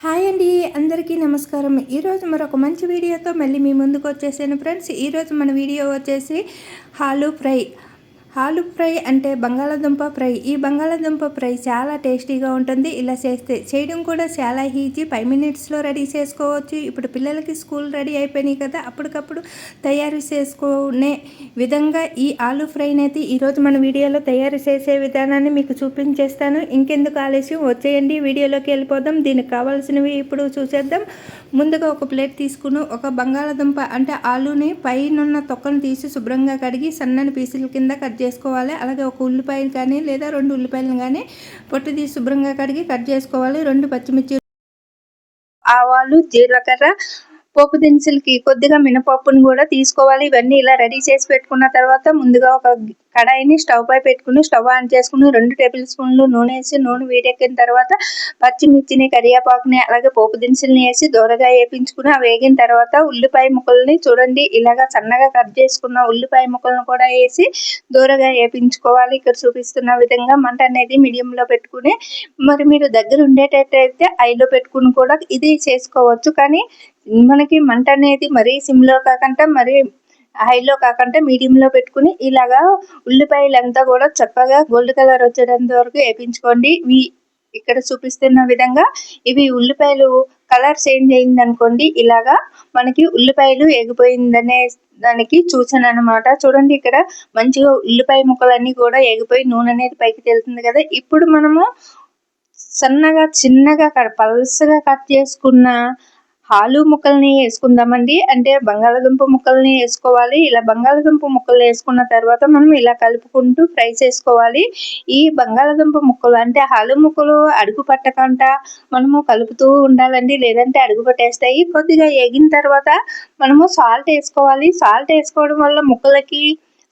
Hi అండి, అందరికీ నమస్కారం. ఈరోజు మరొక మంచి వీడియోతో మళ్ళీ మీ ముందుకు వచ్చేసాను ఫ్రెండ్స్. ఈరోజు మన వీడియో వచ్చేసి ఆలూ ఫ్రై. ఆలూ ఫ్రై అంటే బంగాళాదుంప ఫ్రై. ఈ బంగాళాదుంప ఫ్రై చాలా టేస్టీగా ఉంటుంది. ఇలా చేయడం కూడా చాలా ఈజీ. 5 మినిట్స్లో రెడీ చేసుకోవచ్చు. ఇప్పుడు పిల్లలకి స్కూల్ రెడీ అయిపోయినాయి కదా, అప్పటికప్పుడు తయారు చేసుకునే విధంగా ఈ ఆలూ ఫ్రైని అయితే ఈరోజు మన వీడియోలో తయారు చేసే విధానాన్ని మీకు చూపించేస్తాను. ఇంకెందుకు ఆలస్యం, వచ్చేయండి వీడియోలోకి వెళ్ళిపోదాం. దీనికి కావాల్సినవి ఇప్పుడు చూసేద్దాం. ముందుగా ఒక ప్లేట్ తీసుకుని ఒక బంగాళాదుంప అంటే ఆలూని పైనున్న తొక్కను తీసి శుభ్రంగా కడిగి సన్నని పీసుల కింద కట్ చేసుకోవాలి. అలాగే ఒక ఉల్లిపాయలు కానీ లేదా 2 ఉల్లిపాయలను కానీ పొట్టు తీసి శుభ్రంగా కడిగి కట్ చేసుకోవాలి. 2 పచ్చిమిర్చి, ఆవాలు, జీలకర్ర, పోపు దినుసులకి కొద్దిగా మినపప్పును కూడా తీసుకోవాలి. ఇవన్నీ ఇలా రెడీ చేసి పెట్టుకున్న తర్వాత ముందుగా ఒక కడాయిని స్టవ్ పై పెట్టుకుని స్టవ్ ఆన్ చేసుకుని 2 టేబుల్ స్పూన్లు నూనె వేసి నూనె వేడెక్కిన తర్వాత పచ్చిమిర్చిని, కరివేపాకుని అలాగే పోపు దినుసుల్ని వేసి దోరగా వేపించుకుని అవి వేగిన తర్వాత ఉల్లిపాయ ముక్కల్ని చూడండి ఇలాగా సన్నగా కట్ చేసుకున్న ఉల్లిపాయ ముక్కలను కూడా వేసి దోరగా వేపించుకోవాలి. ఇక్కడ చూపిస్తున్న విధంగా మంట అనేది మీడియంలో పెట్టుకుని, మరి మీరు దగ్గర ఉండేటట్టయితే హైలో పెట్టుకుని కూడా ఇది చేసుకోవచ్చు. కానీ మనకి మంట అనేది మరీ సిమ్లో కాకుండా మరీ హైలో కాకుండా మీడియంలో పెట్టుకుని ఇలాగా ఉల్లిపాయలంతా కూడా చక్కగా గోల్డ్ కలర్ వచ్చేంత వరకు వేపించుకోండి. ఇక్కడ చూపిస్తున్న విధంగా ఇవి ఉల్లిపాయలు కలర్ చేంజ్ అయింది అనుకోండి, ఇలాగా మనకి ఉల్లిపాయలు ఎగిపోయిందనే దానికి సూచన అనమాట. చూడండి ఇక్కడ మంచిగా ఉల్లిపాయ ముక్కలన్నీ కూడా ఎగిపోయి నూనె అనేది పైకి తెలుస్తుంది కదా. ఇప్పుడు మనము సన్నగా చిన్నగా పల్సగా కట్ చేసుకున్న ఆలూ ముక్కల్ని వేసుకుందామండి. అంటే బంగాళాదుంప ముక్కల్ని వేసుకోవాలి. ఇలా బంగాళాదుంప ముక్కలు వేసుకున్న తర్వాత మనం ఇలా కలుపుకుంటూ ఫ్రై చేసుకోవాలి. ఈ బంగాళాదుంప ముక్కలు అంటే ఆలూ ముక్కలు అడుగు పట్టకుండా మనము కలుపుతూ ఉండాలండి, లేదంటే అడుగు పట్టేస్తాయి. కొద్దిగా వేగిన తర్వాత మనము సాల్ట్ వేసుకోవాలి. సాల్ట్ వేసుకోవడం వల్ల ముక్కలకి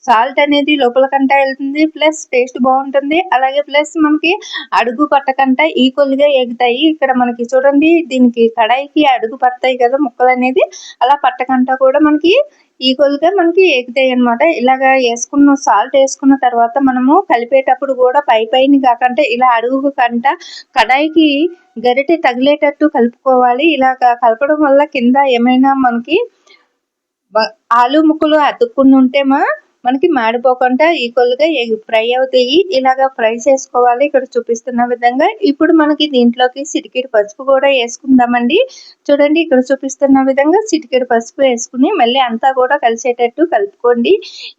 సాల్ట్ అనేది లోపలకంట వెళ్తుంది, ప్లస్ టేస్ట్ బాగుంటుంది. అలాగే ప్లస్ మనకి అడుగు పట్టకంట ఈక్వల్గా ఎగుతాయి. ఇక్కడ మనకి చూడండి దీనికి కడాయికి అడుగు పడతాయి కదా ముక్కలు అనేది, అలా పట్టకంట కూడా మనకి ఈక్వల్గా మనకి ఎగుతాయి అనమాట. ఇలాగా సాల్ట్ వేసుకున్న తర్వాత మనము కలిపేటప్పుడు కూడా పైని కాకుండా ఇలా అడుగు కంట కడాయికి గరిటె తగిలేటట్టు కలుపుకోవాలి. ఇలా కలపడం వల్ల కింద ఏమైనా మనకి ఆలూ ముక్కలు అతుక్కుని ఉంటే మనకి మాడిపోకుండా ఈక్వల్గా ఫ్రై అవుతాయి. ఇలాగా ఫ్రై చేసుకోవాలి ఇక్కడ చూపిస్తున్న విధంగా. ఇప్పుడు మనకి దీంట్లోకి చిటికెడు పసుపు కూడా వేసుకుందామండి. చూడండి ఇక్కడ చూపిస్తున్న విధంగా చిటికెడు పసుపు వేసుకుని మళ్ళీ అంతా కూడా కలిసేటట్టు కలుపుకోండి.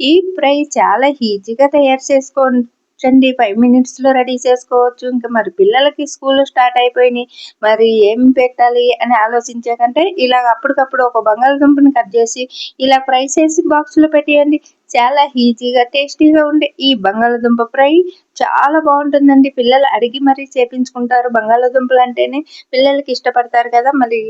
ఈ ఫ్రై చాలా ఈజీగా తయారు చేసుకోండి. 5 మినిట్స్లో రెడీ చేసుకోవచ్చు. ఇంకా మరి పిల్లలకి స్కూల్ స్టార్ట్ అయిపోయినాయి, మరి ఏం పెట్టాలి అని ఆలోచించే కంటే ఇలా అప్పటికప్పుడు ఒక బంగాళదుంపని కట్ చేసి ఇలా ఫ్రై చేసి బాక్స్లో పెట్టేయండి. చాలా ఈజీగా టేస్టీగా ఉండే ఈ బంగాళదుంప ఫ్రై చాలా బాగుంటుందండి. పిల్లలు అడిగి మరీ చేపించుకుంటారు. బంగాళదుంపలు అంటేనే పిల్లలకి ఇష్టపడతారు కదా, మరి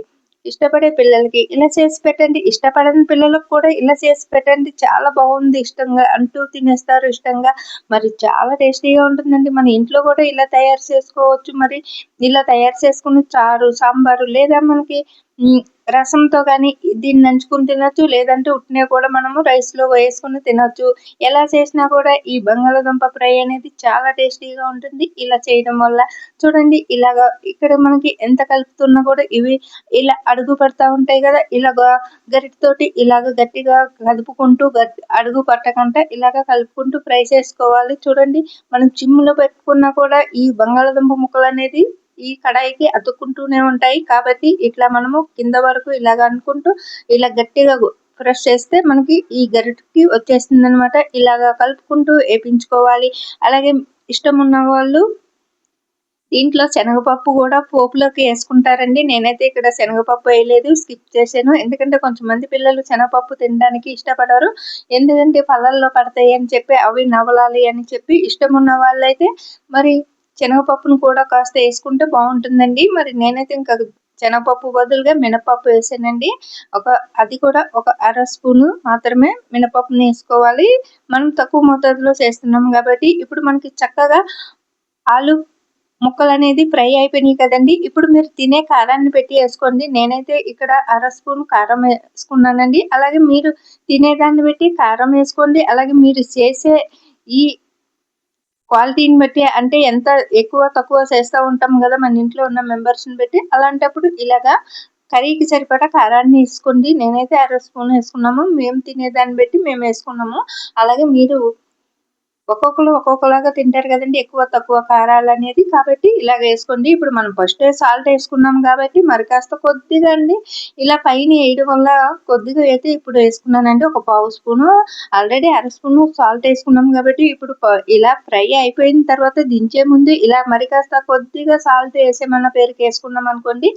ఇష్టపడే పిల్లలకి ఇలా చేసి పెట్టండి. ఇష్టపడని పిల్లలకు కూడా ఇలా చేసి పెట్టండి. చాలా బాగుంది, ఇష్టంగా అంటూ తినేస్తారు ఇష్టంగా. మరి చాలా టేస్టీగా ఉంటుందండి. మన ఇంట్లో కూడా ఇలా తయారు చేసుకోవచ్చు. మరి ఇలా తయారు చేసుకుని చారు, సాంబారు లేదా మనకి రసంతో కానీ దీన్ని నంచుకుని తినొచ్చు, లేదంటే ఉట్టినే కూడా మనము రైస్లో వేసుకుని తినొచ్చు. ఎలా చేసినా కూడా ఈ బంగాళాదుంప ఫ్రై అనేది చాలా టేస్టీగా ఉంటుంది ఇలా చేయడం వల్ల. చూడండి ఇలాగా ఇక్కడ మనకి ఎంత కలుపుతున్నా కూడా ఇవి ఇలా అడుగు పడతా ఉంటాయి కదా, ఇలాగ గరిటతోటి ఇలాగ గట్టిగా కలుపుకుంటూ అడుగు పట్టకుండా ఇలాగ కలుపుకుంటూ ఫ్రై చేసుకోవాలి. చూడండి మనం సిమ్లో పెట్టుకున్నా కూడా ఈ బంగాళాదుంప ముక్కలు అనేది ఈ కడాయికి అతుక్కుంటూనే ఉంటాయి. కాబట్టి ఇట్లా మనము కింద వరకు ఇలాగ అనుకుంటూ ఇలా గట్టిగా ప్రెస్ చేస్తే మనకి ఈ గరిటకి వచ్చేస్తుంది అనమాట. ఇలాగా కలుపుకుంటూ వేపించుకోవాలి. అలాగే ఇష్టం ఉన్న వాళ్ళు దీంట్లో శనగపప్పు కూడా పోపులోకి వేసుకుంటారండి. నేనైతే ఇక్కడ శనగపప్పు వేయలేదు, స్కిప్ చేశాను. ఎందుకంటే కొంతమంది పిల్లలు శనగపప్పు తినడానికి ఇష్టపడరు. ఎందుకంటే పళ్ళల్లో పడతాయి అని చెప్పి, అవి నవలాలి అని చెప్పి ఇష్టం ఉన్న వాళ్ళైతే మరి శనగపప్పును కూడా కాస్త వేసుకుంటే బాగుంటుందండి. మరి నేనైతే ఇంకా శనగపప్పు బదులుగా మినపప్పు వేసానండి. అది కూడా ఒక అర స్పూను మాత్రమే మినపప్పుని వేసుకోవాలి. మనం తక్కువ మోతాదులో చేస్తున్నాం కాబట్టి. ఇప్పుడు మనకి చక్కగా ఆలు ముక్కలు అనేది ఫ్రై అయిపోయినాయి కదండి. ఇప్పుడు మీరు తినే కారాన్ని పెట్టి వేసుకోండి. నేనైతే ఇక్కడ అర స్పూన్ కారం వేసుకున్నానండి. అలాగే మీరు తినేదాన్ని బట్టి కారం వేసుకోండి. అలాగే మీరు చేసే ఈ క్వాలిటీని బట్టి అంటే ఎంత ఎక్కువ తక్కువ చేస్తూ ఉంటాం కదా మన ఇంట్లో ఉన్న మెంబర్స్ని బట్టి. అలాంటప్పుడు ఇలాగా కర్రీకి సరిపడా కారాన్ని వేసుకోండి. నేనైతే 1/2 స్పూన్ వేసుకున్నాము. మేము తినేదాన్ని బట్టి మేము వేసుకున్నాము. అలాగే మీరు ఒక్కొక్కరు ఒక్కొక్కలాగా తింటారు కదండి, ఎక్కువ తక్కువ కారాలు అనేది. కాబట్టి ఇలాగ వేసుకోండి. ఇప్పుడు మనం ఫస్ట్ సాల్ట్ వేసుకున్నాం కాబట్టి మరి కాస్త కొద్దిగా అండి ఇలా పైన వేయడం వల్ల కొద్దిగా అయితే ఇప్పుడు వేసుకున్నానండి, ఒక 1/2 స్పూను. ఆల్రెడీ 1/2 స్పూను సాల్ట్ వేసుకున్నాం కాబట్టి ఇప్పుడు ఇలా ఫ్రై అయిపోయిన తర్వాత దించే ముందు ఇలా మరి కాస్త కొద్దిగా సాల్ట్ వేసేమన్న పేరుకి వేసుకున్నాం అనుకోండి,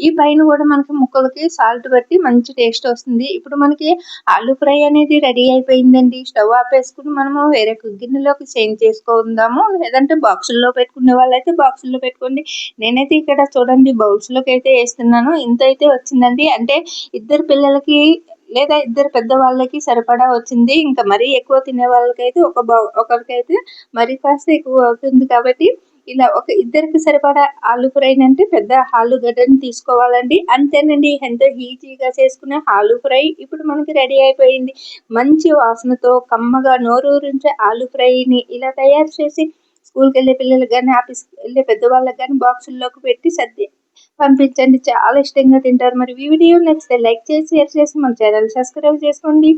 ఈ పైన కూడా మనకి ముక్కలకి సాల్ట్ బట్టి మంచి టేస్ట్ వస్తుంది. ఇప్పుడు మనకి ఆలూ ఫ్రై అనేది రెడీ అయిపోయిందండి. స్టవ్ ఆపేసుకుని మనము వేరే గిన్నెలోకి చేంజ్ చేసుకుందాము. లేదంటే బాక్సుల్లో పెట్టుకునే వాళ్ళైతే బాక్సుల్లో పెట్టుకోండి. నేనైతే ఇక్కడ చూడండి బౌల్స్లోకి అయితే వేస్తున్నాను. ఇంత అయితే వచ్చిందండి. అంటే ఇద్దరు పిల్లలకి లేదా ఇద్దరు పెద్దవాళ్ళకి సరిపడా వచ్చింది. ఇంకా మరీ ఎక్కువ తినే వాళ్ళకైతే ఒకరికైతే మరీ కాస్త ఎక్కువ అవుతుంది. కాబట్టి ఇలా ఒక ఇద్దరికి సరిపడా ఆలూ ఫ్రై అంటే పెద్ద ఆలుగడ్డని తీసుకోవాలండి. అంతేనండి, ఎంతో ఈజీగా చేసుకునే ఆలూ ఫ్రై ఇప్పుడు మనకి రెడీ అయిపోయింది. మంచి వాసనతో కమ్మగా నోరూరించే ఆలూ ఫ్రైని ఇలా తయారు చేసి స్కూల్కి వెళ్ళే పిల్లలకు కానీ ఆఫీస్కి వెళ్ళే పెద్దవాళ్ళకి కానీ బాక్సుల్లోకి పెట్టి సర్ది పంపించండి. చాలా ఇష్టంగా తింటారు. మరి ఈ వీడియో నచ్చితే లైక్ చేసి షేర్ చేసి మన ఛానల్ సబ్స్క్రైబ్ చేసుకోండి.